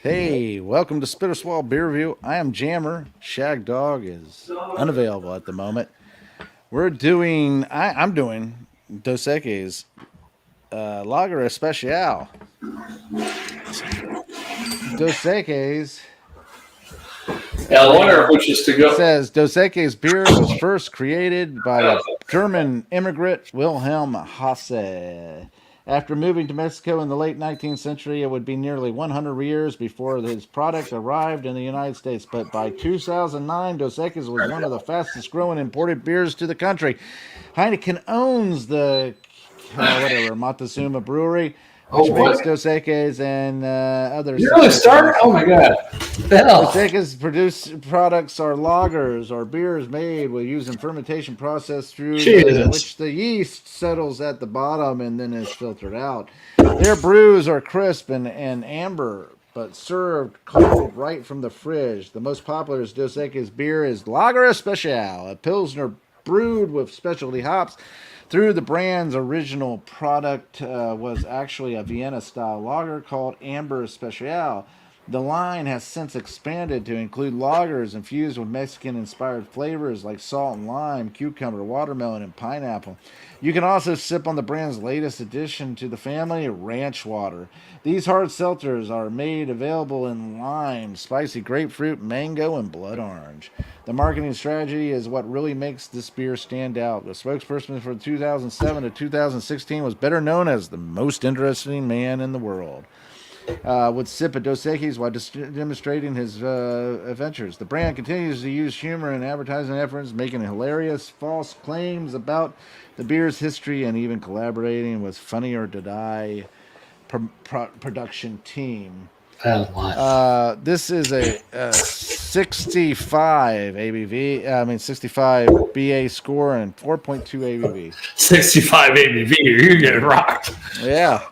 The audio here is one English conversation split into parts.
Hey, welcome to Spitter Swall Beer Review. I am Jammer. Shagdog is unavailable at the moment. I'm doing Dos Equis Lager Especial. Dos Equis Yeah, I wonder which is to go. says Dos Equis beer was first created by a German immigrant, Wilhelm Hasse. After moving to Mexico in the late 19th century, it would be nearly 100 years before his product arrived in the United States. But by 2009, Dos Equis was one of the fastest growing imported beers to the country. Heineken owns the Montezuma Brewery, Oh, which makes what? Dos Equis and other You really started? subsidiaries. Oh my god. What the Dos hell? Equis produce products are lagers or beers made with using fermentation process Jesus. which the yeast settles at the bottom and then is filtered out. Their brews are crisp and amber, but served cold right from the fridge. The most popular Dos Equis beer is Lager Especial, a pilsner brewed with specialty hops. Through the brand's original product was actually a Vienna style lager called Amber Special. The line has since expanded to include lagers infused with Mexican inspired flavors like salt and lime, cucumber, watermelon, and pineapple. You can also sip on the brand's latest addition to the family, ranch water. These hard seltzers are made available in lime, spicy grapefruit, mango, and blood orange. The marketing strategy is what really makes this beer stand out. The spokesperson for 2007 to 2016 was better known as the most interesting man in the world. Would sip at Dos Equis while demonstrating his adventures. The brand continues to use humor in advertising efforts, making hilarious false claims about the beer's history and even collaborating with Funny or To Die production team. That's a lot. This is a 65 ABV. 65 BA score and 4.2 ABV. 65 ABV. You're getting rocked. Yeah.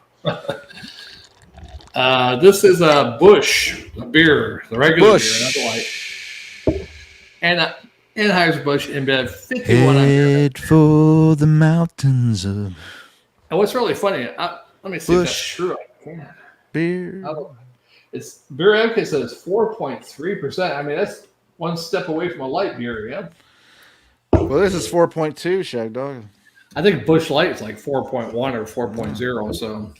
This is a Busch beer, the regular beer, not the Busch. light. And Anheuser-Busch InBev 51 on beer. Head for the mountains of And what's really funny, let me see if that's Busch true. Yeah. beer. It's beer advocate says 4.3%. I mean, that's one step away from a light beer, yeah. Well, this is 4.2, Shagdog. I think Busch Light is like 4.1 or 4.0. So,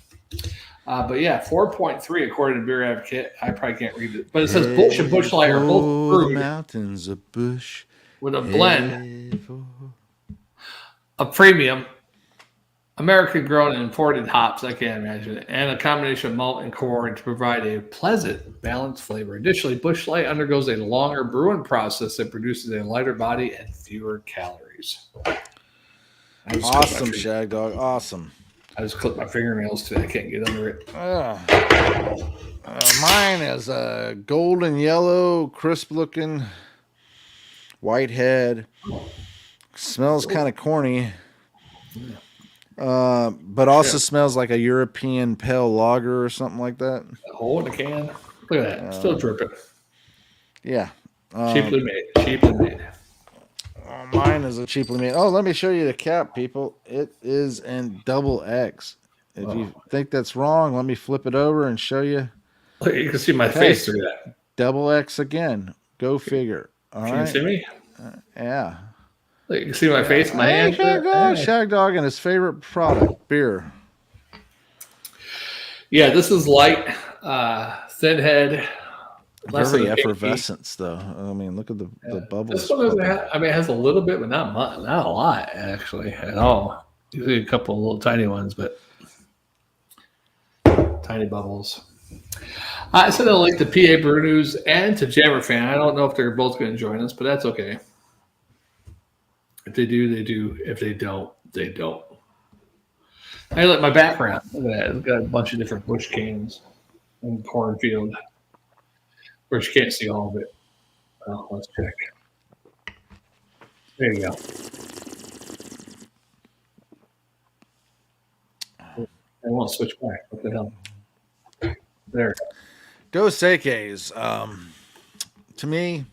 but yeah, 4.3 according to Beer Advocate. I probably can't read it, but it says Busch and Busch Light are both For the brewed mountains of Busch. with a blend Head for- of premium American-grown and imported hops. I can't imagine it, and a combination of malt and corn to provide a pleasant, balanced flavor. Additionally, Busch Light undergoes a longer brewing process that produces a lighter body and fewer calories. Awesome, Shagdog. Awesome. I just clipped my fingernails today. I can't get under it. Mine is a golden yellow, crisp looking, white head. Smells kind of corny. But also smells like a European pale lager or something like that. A hole in the can. Look at that. Still dripping. Yeah. Cheaply made. Cheaply made. Mine is a cheaply made. Oh, let me show you the cap, people. It is in double X. If you think that's wrong, let me flip it over and show you. Look, you can see my face through that. Double X again. Go figure. All Can right. you see me? Yeah. Look, you can see my face, my hand. Shagdog and his favorite product, beer. Yeah, this is light, thin head. Very effervescence, though. I mean, look at the bubbles. This one doesn't have, I mean, it has a little bit, but not much, not a lot, actually, at all. Usually a couple of little tiny ones, but tiny bubbles. I sent a link to PABrewnews and to Jammerfan. I don't know if they're both going to join us, but that's okay. If they do, they do. If they don't, they don't. I like my background. Look at that. It's got a bunch of different Busch cans in the cornfield. Of course, you can't see all of it. Well, let's check. There you go. I won't switch back. What the hell? There. Dos Equis. To me,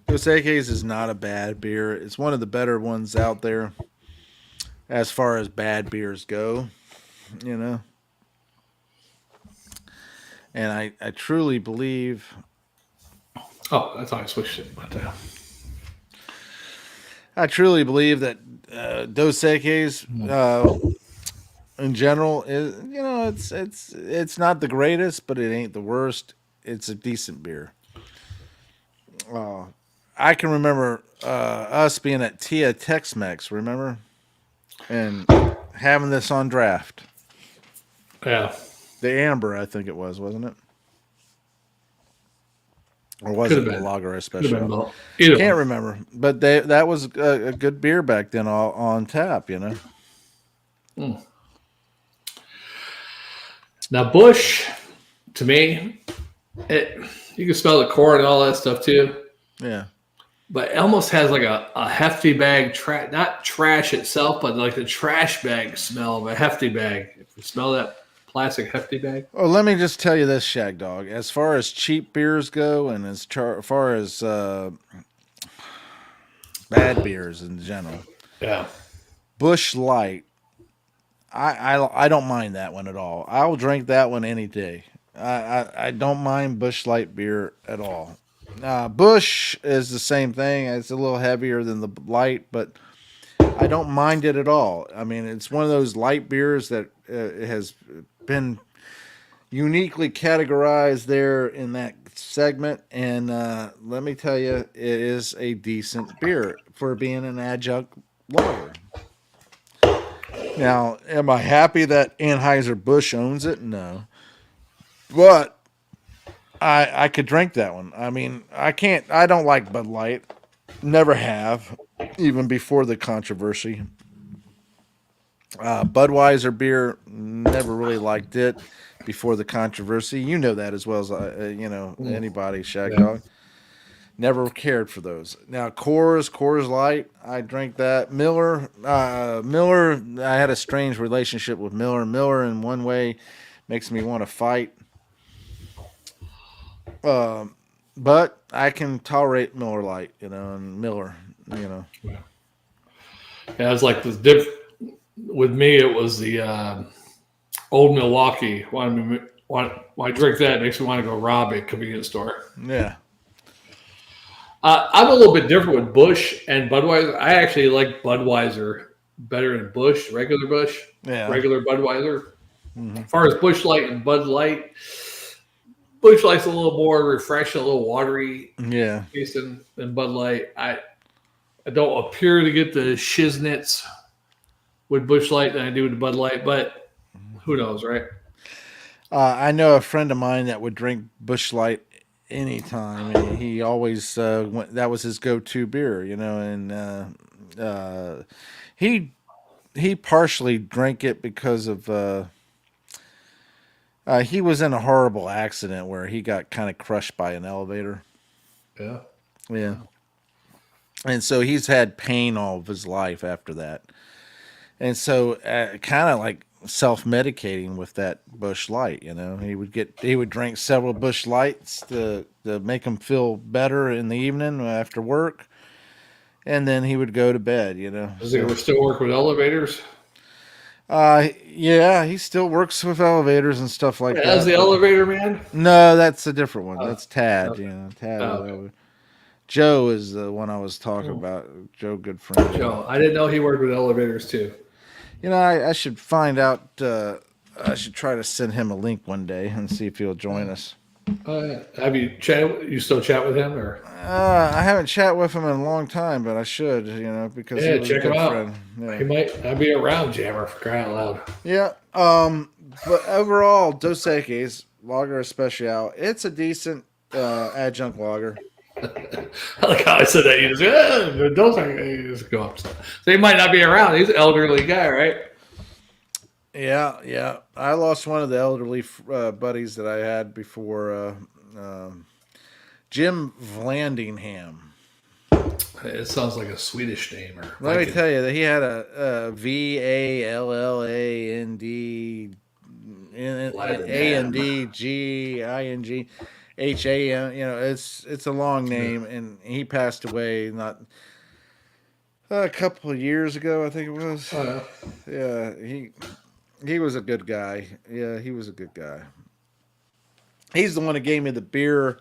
Dos Equis is not a bad beer. It's one of the better ones out there as far as bad beers go. You know, And I truly believe. Oh, I thought I switched it. But, I truly believe that Dos Equis, in general, is, it's not the greatest, but it ain't the worst. It's a decent beer. I can remember us being at Tia Tex-Mex, remember, and having this on draft. yeah. The amber, I think it was, wasn't it? Or was Could it have the been. lager Could have been especial? both. Either Can't one. remember, but that was a good beer back then, all on tap. Now, Busch, to me, it you can smell the corn and all that stuff too. Yeah. But it almost has like a hefty bag, not trash itself, but like the trash bag smell of a hefty bag. If you smell that plastic hefty bag. Well, let me just tell you this, Shagdog. As far as cheap beers go, and as far as bad beers in general, Yeah. Busch Light, I don't mind that one at all. I'll drink that one any day. I don't mind Busch Light beer at all. Busch is the same thing. It's a little heavier than the light, but I don't mind it at all. I mean, it's one of those light beers that has been uniquely categorized there in that segment. And let me tell you, it is a decent beer for being an adjunct lager. Now, am I happy that Anheuser-Busch owns it? No. But I could drink that one. I mean, I don't like Bud Light. Never have, even before the controversy. Budweiser beer, never really liked it before the controversy. You know that as well as anybody, Yeah. Shagdog. Never cared for those. Now Coors Light, I drink that. Miller, I had a strange relationship with Miller. Miller, in one way, makes me want to fight. But I can tolerate Miller Light, and Miller, you know. Yeah, it was like this with me. It was the old Milwaukee. Why drink that? It makes me want to go rob a convenience store. Yeah. I'm a little bit different with Busch and Budweiser. I actually like Budweiser better than Busch, Yeah. regular Budweiser. Mm-hmm. As far as Busch Light and Bud Light, Busch Light's a little more refreshing, a little watery Yeah. taste than Bud Light. I don't appear to get the shiznits with Busch Light than I do with Bud Light, but who knows, right? I know a friend of mine that would drink Busch Light anytime, and he always that was his go-to beer, and he he partially drank it because of he was in a horrible accident where he got kind of crushed by an elevator. Yeah. Yeah. And so he's had pain all of his life after that. And so kind of like self-medicating with that Busch Light, he would drink several Busch Lights to make him feel better in the evening after work. And then he would go to bed. Does he ever still work with elevators? Yeah, he still works with elevators and stuff like that. As the elevator man? No, that's a different one. Oh, That's Tad. okay. Tad. Oh, okay. Joe is the one I was talking about. Joe, good friend. Joe, I didn't know he worked with elevators too. I should find out. I should try to send him a link one day and see if he'll join us. Have you chatted? You still chat with him, or I haven't chat with him in a long time, but I should. Because he was a check good him out. friend. Yeah. He might not be around Jammer for crying out loud. Yeah. But overall, Dos Equis Lager Especial, it's a decent adjunct lager. I like how I said that. You just you just go up. So he might not be around. He's an elderly guy, right? Yeah. I lost one of the elderly buddies that I had before, Jim Vlandingham. It sounds like a Swedish name. Or Let me tell you that he had a VALLANDGING. It's a long name, and he passed away not a couple of years ago, I think it was. Oh, Yeah, he was a good guy. Yeah, he was a good guy. He's the one that gave me the beer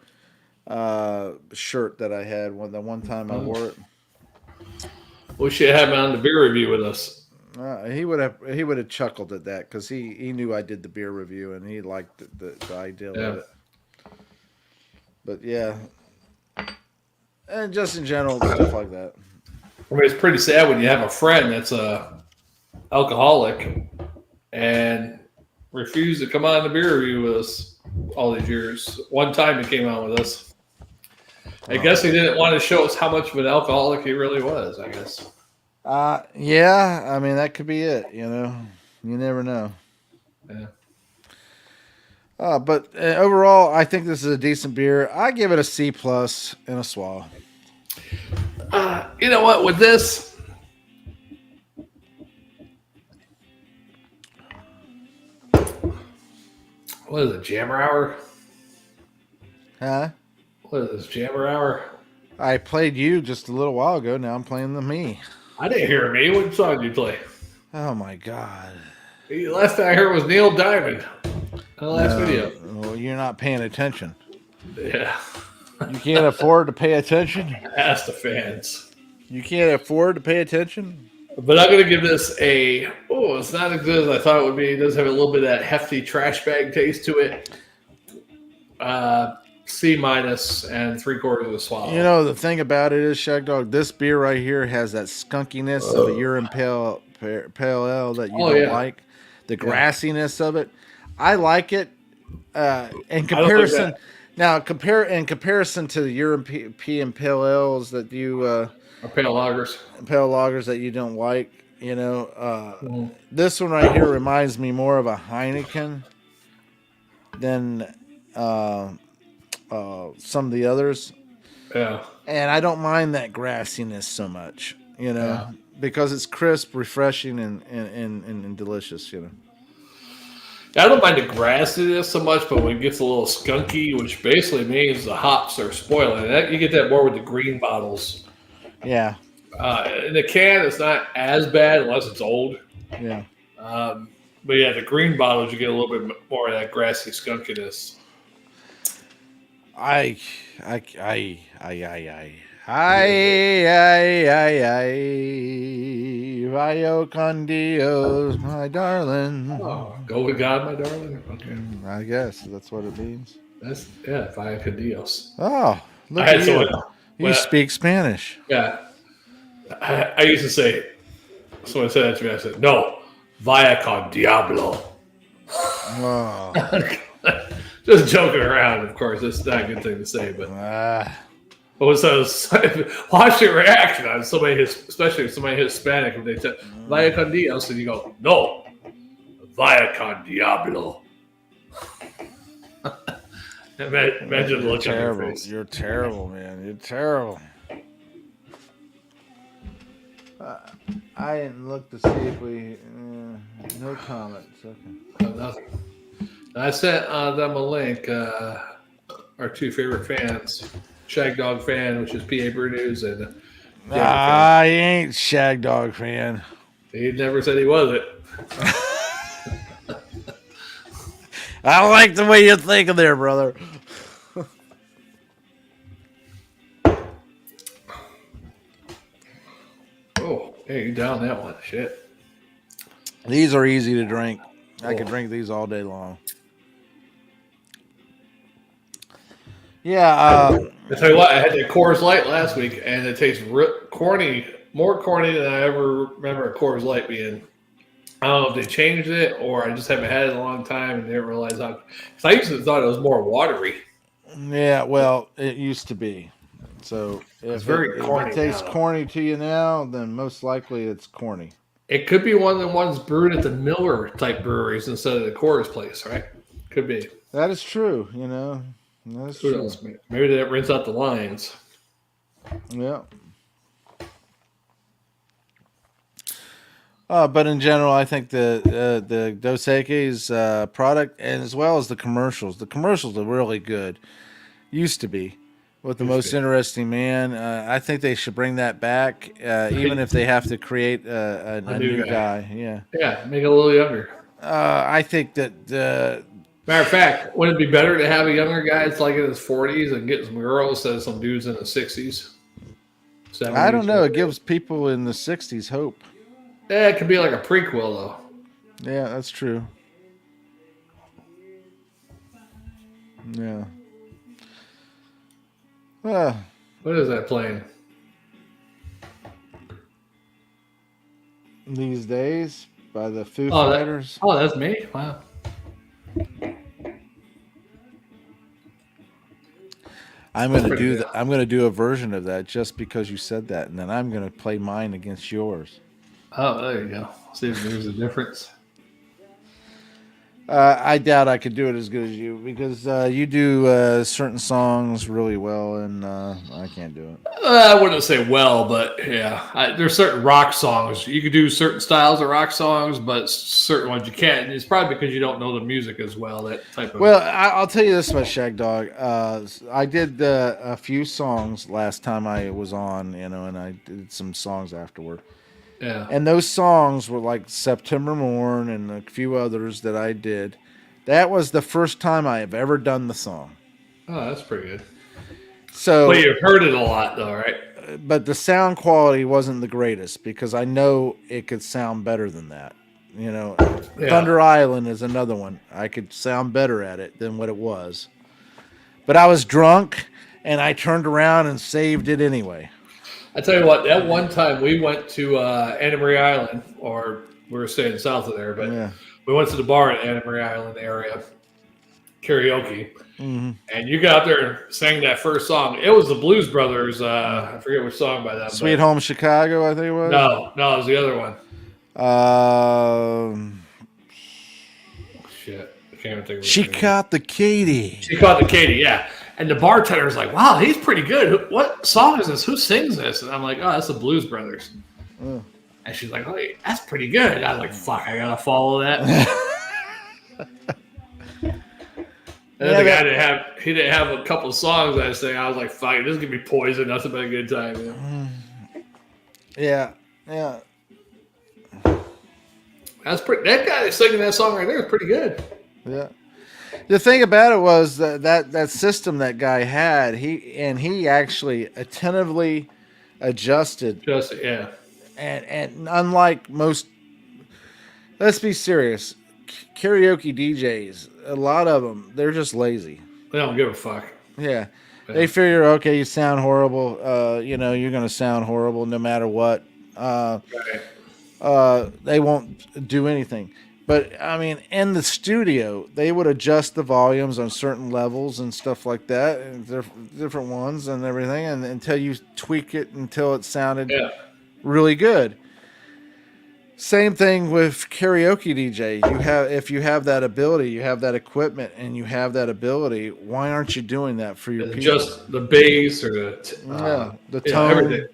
shirt that I had the one time I wore it. We should have him on the beer review with us. He would have chuckled at that because he knew I did the beer review and he liked the idea of it. But yeah, and just in general stuff like that. I mean, it's pretty sad when you have a friend that's a alcoholic and refused to come on the beer review with us all these years. One time he came on with us. I guess he didn't want to show us how much of an alcoholic he really was, I guess. Yeah, I mean, that could be it, you know. You never know. Yeah. But overall, I think this is a decent beer. I give it a C+ and a swallow. You know what? With this, what is it, Jammer Hour? Huh? What is this, Jammer Hour? I played you just a little while ago. Now I'm playing me. I didn't hear me. What song did you play? Oh, my God. The last thing I heard was Neil Diamond. The last video. Well, you're not paying attention. Yeah. You can't afford to pay attention? Ask the fans. You can't afford to pay attention? But I'm going to give this it's not as good as I thought it would be. It does have a little bit of that hefty trash bag taste to it. C- and 3/4 of a swallow. You know, the thing about it is, Shagdog, this beer right here has that skunkiness of a urine pale ale that you don't like. The grassiness of it. I like it. In comparison, in comparison to the European pale ales that you or pale lagers that you don't like, you know, this one right here reminds me more of a Heineken than some of the others. Yeah. And I don't mind that grassiness so much, you know, because it's crisp, refreshing, and delicious, you know. I don't mind the grassiness so much, but when it gets a little skunky, which basically means the hops are spoiling, you get that more with the green bottles. Yeah. In the can, it's not as bad unless it's old. Yeah. But yeah, the green bottles, you get a little bit more of that grassy skunkiness. Vaya con Dios, my darling. Oh, go with God, my darling. Okay. I guess that's what it means. Vaya con Dios. Oh, look at you. You speak Spanish. Yeah. I used to say, someone said that to me, I said, no, vaya con Diablo. Oh. Just joking around, of course. It's not a good thing to say, but watch your reaction on somebody, especially if somebody Hispanic, if they say "Vaya con Dios," and you go, "No, Vaya con Diablo." Imagine the look on your face. You're terrible, man. You're terrible. I didn't look to see if we. No comments. Okay. Nothing. I sent them a link. Our two favorite fans, Shagdog fan, which is PABrewnews, and I ain't Shagdog fan. He never said he was it. I like the way you're thinking there, brother. Oh, hey, you down that one? Shit. These are easy to drink. I could drink these all day long. Yeah. I tell you what, I had the Coors Light last week, and it tastes corny, more corny than I ever remember a Coors Light being. I don't know if they changed it or I just haven't had it in a long time and didn't realize how. Because I used to thought it was more watery. Yeah, well, it used to be. So it's very corny. If it tastes corny to you now, then most likely it's corny. It could be one of the ones brewed at the Miller type breweries instead of the Coors place, right? Could be. That is true. You know. That's Who true. knows? Maybe they rinse out the lines. Yeah. But in general, I think the Dos Equis product, and as well as the commercials are really good. Used to be. With the most interesting man. I think they should bring that back, even if they have to create a new guy. Yeah. Yeah, make it a little younger. I think that Matter of fact, would it be better to have a younger guy that's like in his 40s and get some girls instead of some dudes in the 60s, I don't 70s? know. It gives people in the '60s hope. Yeah, it could be like a prequel though. Yeah, that's true. Yeah. Well, What is that playing? these days by the Foo Oh, Fighters. that's me. Wow. I'm That's gonna pretty do good. that. I'm gonna do a version of that just because you said that, and then I'm gonna play mine against yours. Oh, there you go. See if there's a difference. I doubt I could do it as good as you because you do certain songs really well, and I can't do it. I wouldn't say well, but yeah, there's certain rock songs you could do certain styles of rock songs, but certain ones you can't. And it's probably because you don't know the music as well. That type of Well, I'll tell you this about Shagdog. I did a few songs last time I was on, and I did some songs afterward. yeah. And those songs were like September Morn and a few others that I did. That was the first time I have ever done the song. Oh, that's pretty good. So, Well, you've heard it a lot, though, right? but the sound quality wasn't the greatest because I know it could sound better than that. Yeah. Thunder Island is another one. I could sound better at it than what it was. But I was drunk and I turned around and saved it anyway. I tell you what, that one time we went to Anna Maria Island, or we were staying south of there, but Yeah. we went to the bar in Anna Maria Island area, karaoke, Mm-hmm. and you got up there and sang that first song. It was the Blues Brothers. I forget which song by them. Sweet Home Chicago, I think it was. No, it was the other one. Shit, I can't even think of it. She caught the Katie. She caught the Katie, yeah. And the bartender's like, wow, he's pretty good. What song is this? Who sings this? And I'm like, oh, that's the Blues Brothers. Oh. And she's like, oh, that's pretty good. I was like, fuck, I gotta follow that. And then the guy didn't have a couple of songs I sang. I was like, fuck, this is gonna be poison. Nothing but a good time. Yeah, yeah. That's pretty. That guy that's singing that song right there is pretty good. Yeah. The thing about it was that system that guy had, he actually attentively adjusted. Just yeah. And unlike most, let's be serious, karaoke DJs, a lot of them, they're just lazy. They don't give a fuck. Yeah. They figure, okay, you sound horrible. You're going to sound horrible no matter what. Right. They won't do anything. But, I mean, in the studio, they would adjust the volumes on certain levels and stuff like that, and different ones and everything, and until you tweak it until it sounded really good. Same thing with karaoke DJ. If you have that ability, you have that equipment, and you have that ability, why aren't you doing that for your people? Just the bass or the tone. Everything.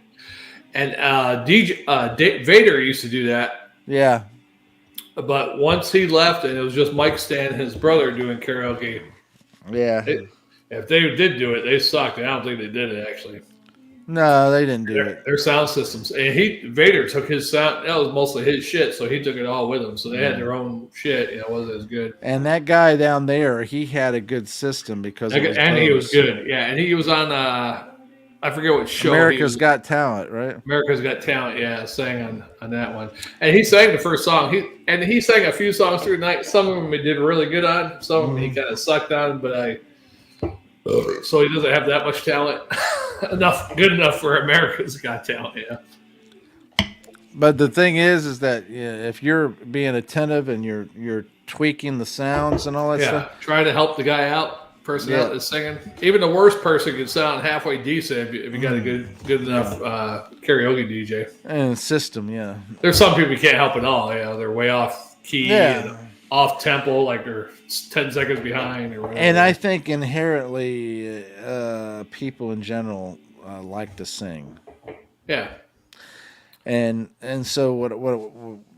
And Vader used to do that. Yeah. But once he left and it was just Mike Stan and his brother doing karaoke. Yeah. If they did do it, they sucked. I don't think they did it, actually. No, they didn't do it. Their sound systems. And Vader took his sound. That was mostly his shit, so he took it all with him. So they had their own shit. It wasn't as good. And that guy down there, he had a good system because he was good. Yeah, and he was on I forget what show. America's Got Talent, right? America's Got Talent, yeah, sang on that one. And he sang the first song. He sang a few songs through the night. Some of them he did really good on. Some of them he kind of sucked on, but so he doesn't have that much talent. Good enough for America's Got Talent, yeah. But the thing is that if you're being attentive and you're tweaking the sounds and all that stuff, trying to help the guy out. Person out that's singing. Even the worst person can sound halfway decent if you got a good enough karaoke DJ. And system, yeah. There's some people you can't help at all. They're way off key, and off tempo, like they're 10 seconds behind or whatever. And I think inherently, people in general like to sing. Yeah. And so what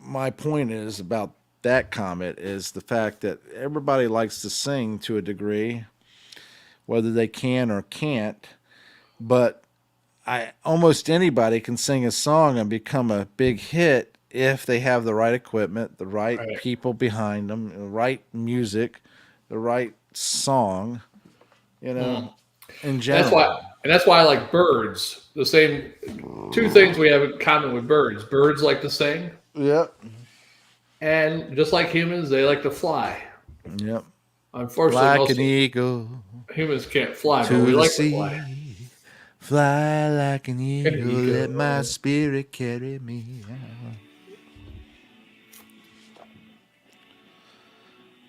my point is about that comment is the fact that everybody likes to sing to a degree, whether they can or can't, but almost anybody can sing a song and become a big hit if they have the right equipment, the right people behind them, the right music, the right song, in general. That's why I like birds. The same two things we have in common with birds. Birds like to sing, Yep. and just like humans, they like to fly. Yep. Unfortunately, Like most an eagle humans can't fly, but to we the like to sea. fly. Fly like an eagle, eagle. let my spirit carry me.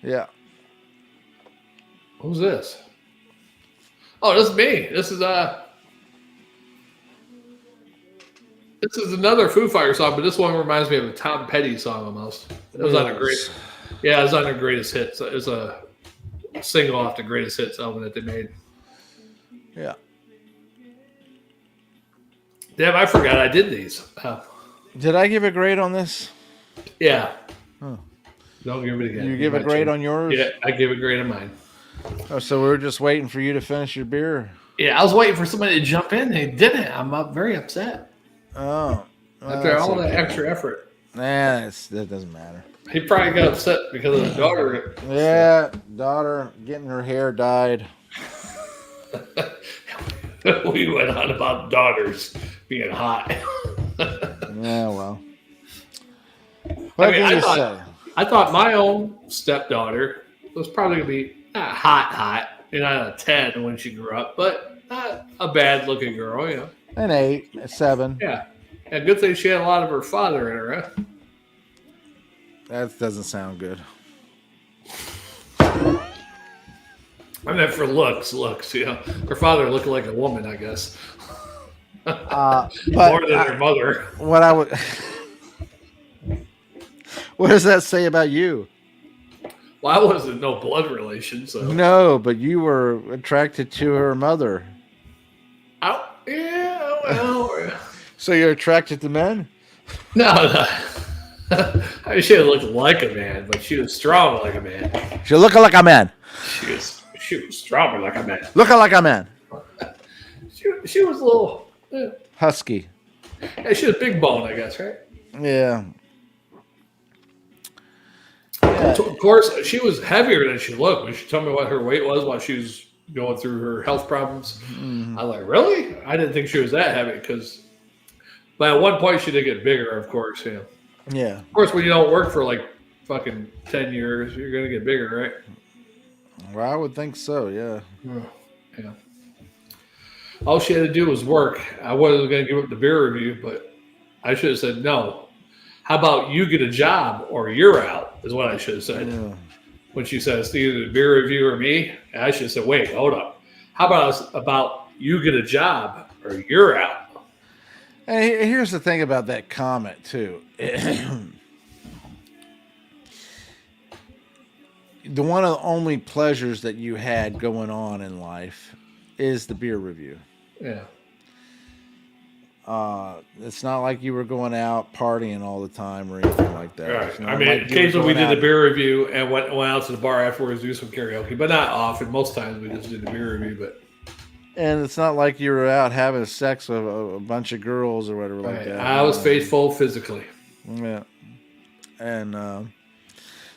Yeah. Who's this? Oh, this is me. This is another Foo Fighters song, but this one reminds me of a Tom Petty song almost. It was on a greatest hits. It was a single off the greatest hits album that they made. Yeah. Damn, I forgot I did these. Did I give a grade on this? Yeah. Huh. Don't give it again. You give a grade on yours? Yeah, I give a grade on mine. Oh, so we were just waiting for you to finish your beer? Yeah, I was waiting for somebody to jump in. They didn't. I'm very upset. Oh. After all that extra effort. Nah, that doesn't matter. He probably got upset because of the daughter. Yeah, daughter getting her hair dyed. We went on about daughters being hot. Yeah, well. What can you say? I thought my own stepdaughter was probably going to be not hot, not a 10 when she grew up, but not a bad looking girl, An 8, a 7. Yeah. And good thing she had a lot of her father in her, huh? That doesn't sound good. I meant for looks, Her father looked like a woman, I guess. But more than her mother. What does that say about you? Well, I wasn't no blood relation, so. No, but you were attracted to her mother. Yeah, well. So you're attracted to men? No. I mean, she didn't look like a man, but she was strong like a man. She looking like a man. She was stronger like a man. Looking like a man. She was a little husky. Yeah, she was big bone, I guess, right? Yeah. Of course, she was heavier than she looked. When she told me what her weight was while she was going through her health problems, I was like, really? I didn't think she was that heavy but at one point she did get bigger, of course. Yeah. Yeah. Of course, when you don't work for like fucking 10 years, you're going to get bigger, right? Well, I would think so, yeah. Yeah. All she had to do was work. I wasn't going to give up the beer review, but I should have said no. How about you get a job or you're out, is what I should have said. Yeah. When she said it's either the beer review or me, I should have said, wait, hold up. How about you get a job or you're out? And here's the thing about that comment, too. One of the only pleasures that you had going on in life is the beer review. Yeah. It's not like you were going out partying all the time or anything like that. Right. I mean, occasionally we did the beer review and went out to the bar afterwards to do some karaoke, but not often. Most times we just did the beer review. And it's not like you were out having sex with a bunch of girls or whatever like that. I was faithful physically. Yeah. And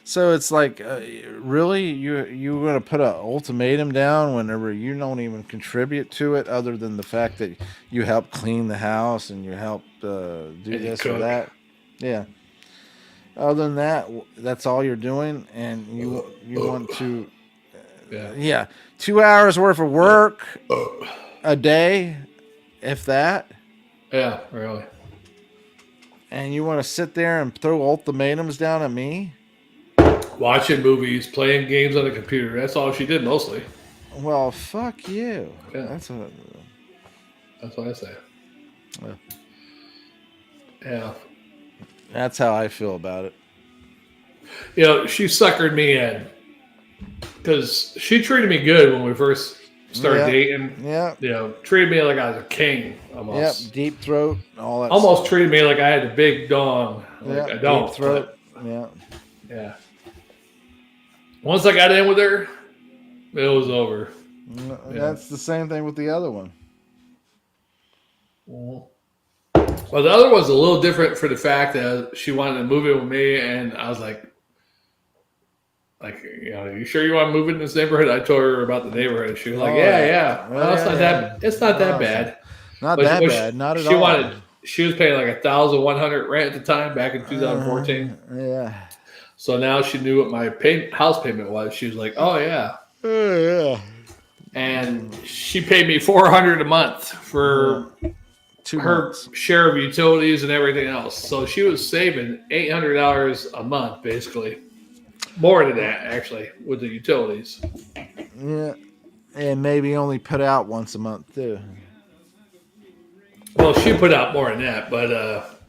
so it's like, really, you going to put an ultimatum down whenever you don't even contribute to it, other than the fact that you help clean the house and you help do this or that. Yeah. Other than that, that's all you're doing, and you want to. Yeah. 2 hours worth of work a day, if that. Yeah, really. And you want to sit there and throw ultimatums down at me? Watching movies, playing games on the computer. That's all she did mostly. Well, fuck you. Yeah. That's what I say. Yeah. That's how I feel about it. She suckered me in. Because she treated me good when we first started dating. Yeah. Treated me like I was a king almost. Yep, deep throat, all that almost stuff. Treated me like I had a big dong. Like I don't. Deep throat. Yeah. Yeah. Once I got in with her, it was over. That's the same thing with the other one. Well, the other one's a little different for the fact that she wanted to move in with me, and I was like, Like, you sure you want to move in this neighborhood? I told her about the neighborhood. She was like, Oh, yeah. well, Well, it's yeah, not yeah. that. It's not that Oh, bad. not But that bad. Not at she all. she was paying like $1,100 rent at the time back in 2014. Yeah. So now she knew what my house payment was. She was like, oh yeah. Oh, yeah. And she paid me $400 a month for 2 her months. share of utilities and everything else. So she was saving $800 a month, basically. More than that, actually, with the utilities. Yeah. And maybe only put out once a month, too. Well, she put out more than that, but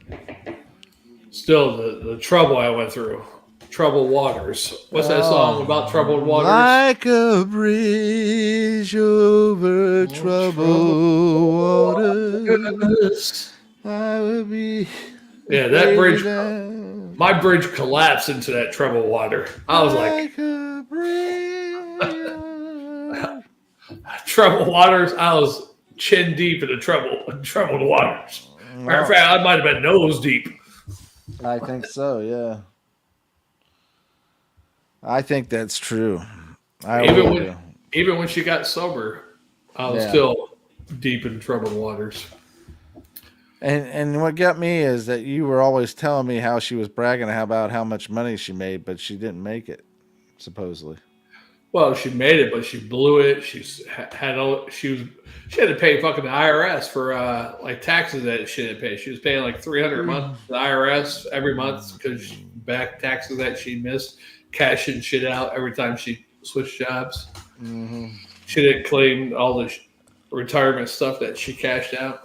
still, the trouble I went through. Troubled waters. What's that song about troubled waters? Like a bridge over troubled waters. I will be. Yeah, that bridge. My bridge collapsed into that troubled water. I was like a bridge. troubled waters. I was chin deep in the troubled waters. Matter of fact, I might have been nose deep. I think so. Yeah. I think that's true. Even when she got sober, I was still deep in troubled waters. And what got me is that you were always telling me how she was bragging about how much money she made, but she didn't make it, supposedly. Well, she made it, but she blew it. She had to pay fucking the IRS for like taxes that she didn't pay. She was paying like $300 a month to the IRS every month because back taxes that she missed, cashing shit out every time she switched jobs. Mm-hmm. She didn't claim all the retirement stuff that she cashed out.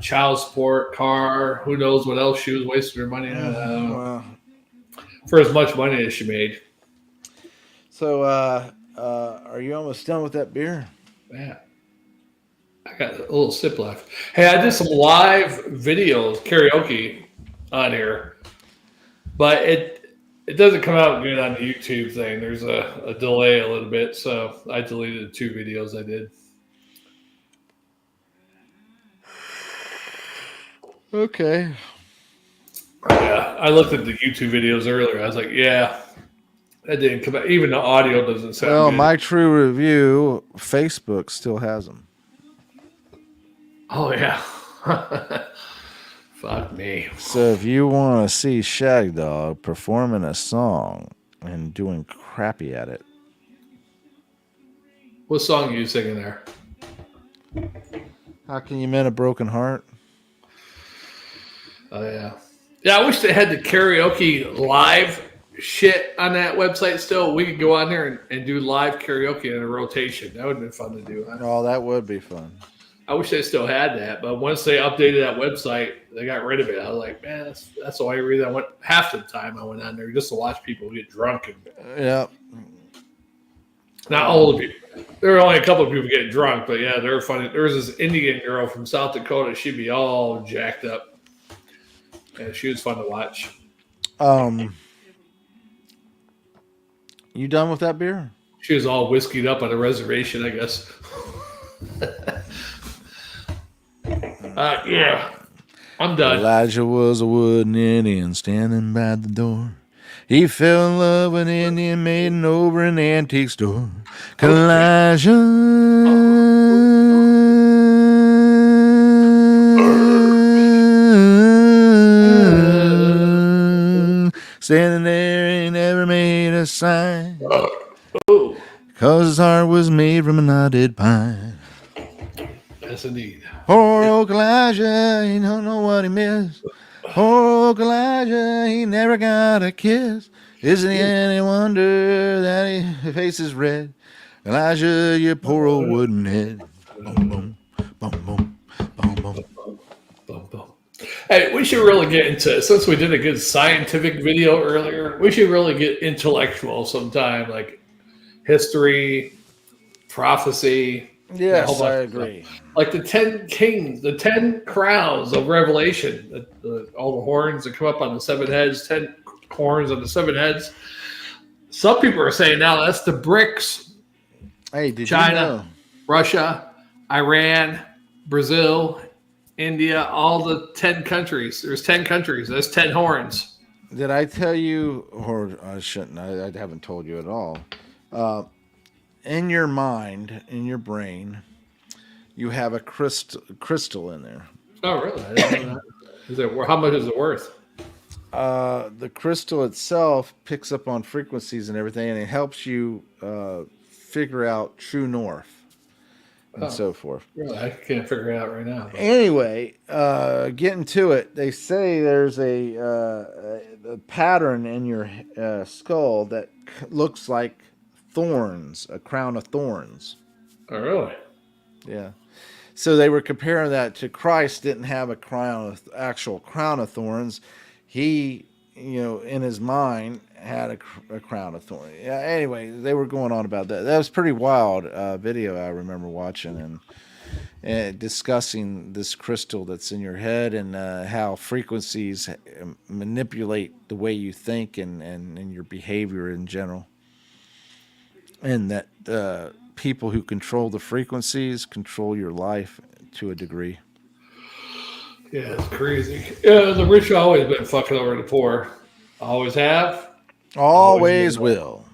Child support, car, who knows what else she was wasting her money on. For as much money as she made. So, are you almost done with that beer? Yeah. I got a little sip left. Hey, I did some live videos, karaoke on here, but it doesn't come out good on the YouTube thing. There's a delay a little bit, so I deleted the 2 videos I did. Okay. Yeah, I looked at the YouTube videos earlier. I was like, yeah, that didn't come out. Even the audio doesn't sound good. My True Review, Facebook still has them. Oh, yeah. Fuck me. So if you want to see Shagdog performing a song and doing crappy at it. What song are you singing there? How Can You Mend a Broken Heart? Oh, yeah. Yeah, I wish they had the karaoke live shit on that website still. We could go on there and do live karaoke in a rotation. That would have been fun to do. Huh? Oh, that would be fun. I wish they still had that, but once they updated that website, they got rid of it. I was like, man, that's the only reason I went. Half the time I went on there just to watch people get drunk. Yeah. Not all of people. There were only a couple of people getting drunk, but yeah, they were funny. There was this Indian girl from South Dakota. She'd be all jacked up. Yeah, she was fun to watch. You done with that beer? She was all whiskeyed up on a reservation, I guess. Yeah, I'm done. Elijah was a wooden Indian standing by the door. He fell in love with an Indian maiden over an antique store. Elijah standing there, he never made a sign. Cause his heart was made from a knotted pine. Yes, indeed. Poor old Elijah, he don't know what he missed. Poor old Elijah, he never got a kiss. Isn't it any wonder that his face is red? Elijah, you poor old wooden head. Boom, boom, boom, boom, boom, boom. Boom, boom. Hey, we should really get into, since we did a good scientific video earlier, we should really get intellectual sometime, like history, prophecy. Yes, I agree. Like the 10 kings, the 10 crowns of Revelation, all the horns that come up on the 7 heads, 10 horns on the 7 heads. Some people are saying now that's the BRICS. Hey, did China, you know? Russia, Iran, Brazil, India, all the 10 countries. There's 10 countries. There's 10 horns. Did I tell you, or I shouldn't? I haven't told you at all. In your mind, in your brain, you have a crystal in there. Oh, really? I didn't know that. Is it? How much is it worth? The crystal itself picks up on frequencies and everything, and it helps you figure out true north and Oh, so forth. really? I can't figure it out right now. But Anyway, getting to it, they say there's a pattern in your skull that looks like thorns, a crown of thorns. oh, really? Yeah. So they were comparing that to Christ didn't have a actual crown of thorns. He, in his mind had a crown of thorns. Yeah. Anyway, they were going on about that. That was pretty wild video I remember watching and discussing this crystal that's in your head and how frequencies manipulate the way you think and your behavior in general. And that people who control the frequencies control your life to a degree. Yeah, it's crazy. Yeah, the rich always been fucking over the poor. Always have. Always will.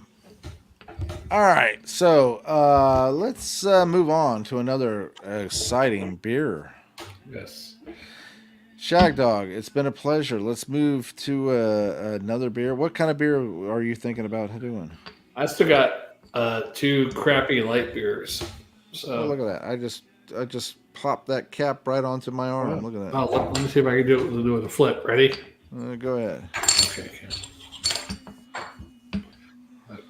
All right, so let's move on to another exciting beer. Yes. Shagdog, it's been a pleasure. Let's move to another beer. What kind of beer are you thinking about doing? I still got 2 crappy light beers. Oh, So look at that! I just popped that cap right onto my arm. Look at that. let me see if I can do it with a flip. Ready? Go ahead. Okay.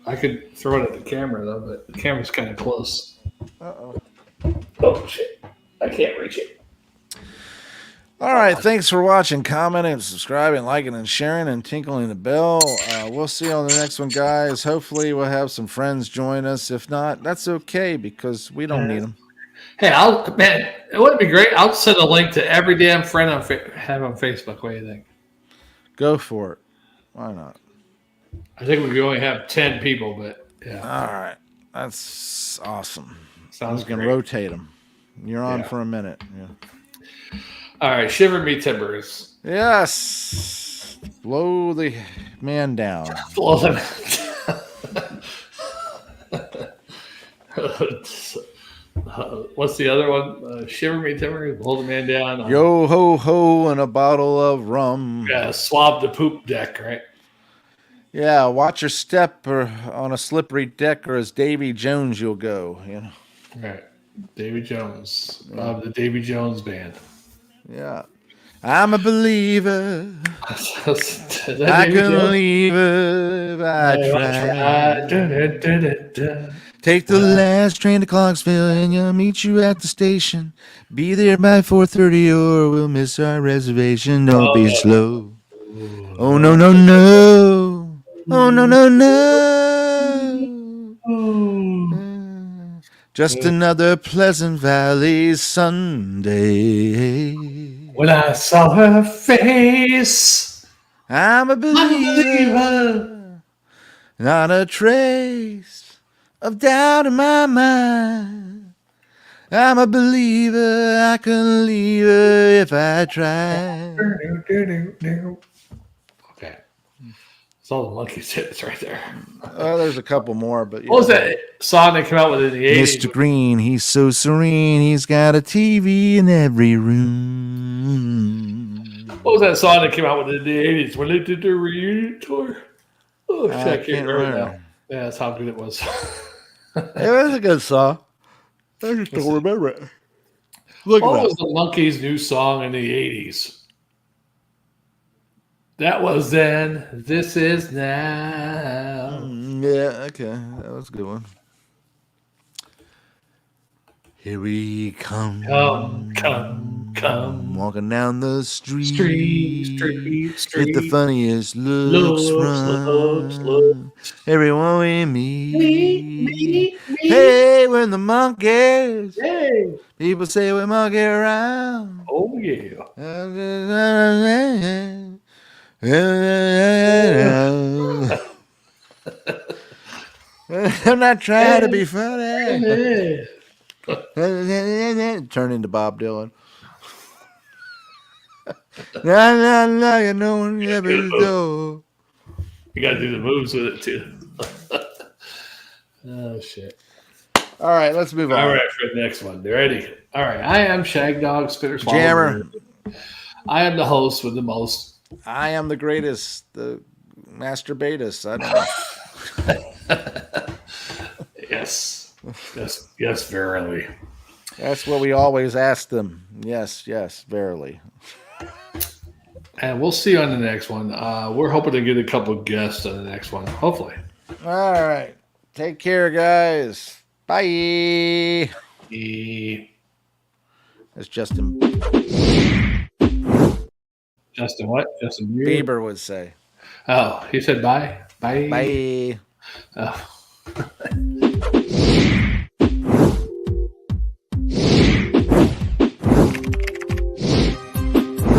I could throw it at the camera though, but the camera's kind of close. Uh-oh. Oh shit! I can't reach it. All right, thanks for watching, commenting, subscribing, liking, and sharing, and tinkling the bell. We'll see you on the next one, guys. Hopefully, we'll have some friends join us. If not, that's okay because we don't need them. Hey, it wouldn't be great. I'll send a link to every damn friend I have on Facebook. What do you think? Go for it. Why not? I think we only have 10 people, but yeah. All right, that's awesome. Sounds We can great. rotate them. You're on Yeah. for a minute. Yeah. All right, shiver me timbers. Yes. Blow the man down. Blow them. What's the other one? Shiver me timbers. Blow the man down. Yo ho ho and a bottle of rum. Yeah, swab the poop deck, right? Yeah, watch your step or on a slippery deck, or as Davy Jones you'll go. Right. Davy Jones of the Davy Jones band. Yeah. I'm a believer. Is that I Davy can Jones? leave if I try. Take the last train to Clarksville and I'll meet you at the station. Be there by 4:30 or we'll miss our reservation. Don't be slow. Oh no no no. Oh no no no. Just another Pleasant Valley Sunday. When I saw her face, I'm a believer. Not a trace of doubt in my mind. I'm a believer. I can leave her if I try. Okay. It's all the monkey hits right there. There's a couple more, but What was that song that came out with in the 80s? Mr. Green, he's so serene. He's got a TV in every room. What was that song that came out with in the 80s when they did their reunion tour? Oh, shit, I can't remember now. Yeah, that's how good it was. It was a good song. I just don't remember it. Look What at was the Monkeys' new song in the 80s? That was then. This is now. Yeah, okay. That was a good one. Here we come. Come. Walking down the street. Street. With the funniest looks run. Everyone we meet. Hey, we're the monkeys. Hey. People say we monkey around. Oh, yeah. I'm not trying to be funny. Hey. Turn into Bob Dylan. La la la, you know never do. You got to do the moves with it too. Oh shit! All right, let's move All on. right, for the next one. You ready? All right. I am Shagdog, Spitter Swallow. Jammer. I am the host with the most. I am the greatest, the masturbatus. I don't know. Yes. Yes, verily. That's what we always ask them. Yes, verily. And we'll see on the next one. We're hoping to get a couple guests on the next one, hopefully. All right. Take care, guys. Bye. That's Justin What? Justin Bieber would say. Oh, he said bye. Bye. Bye. Oh.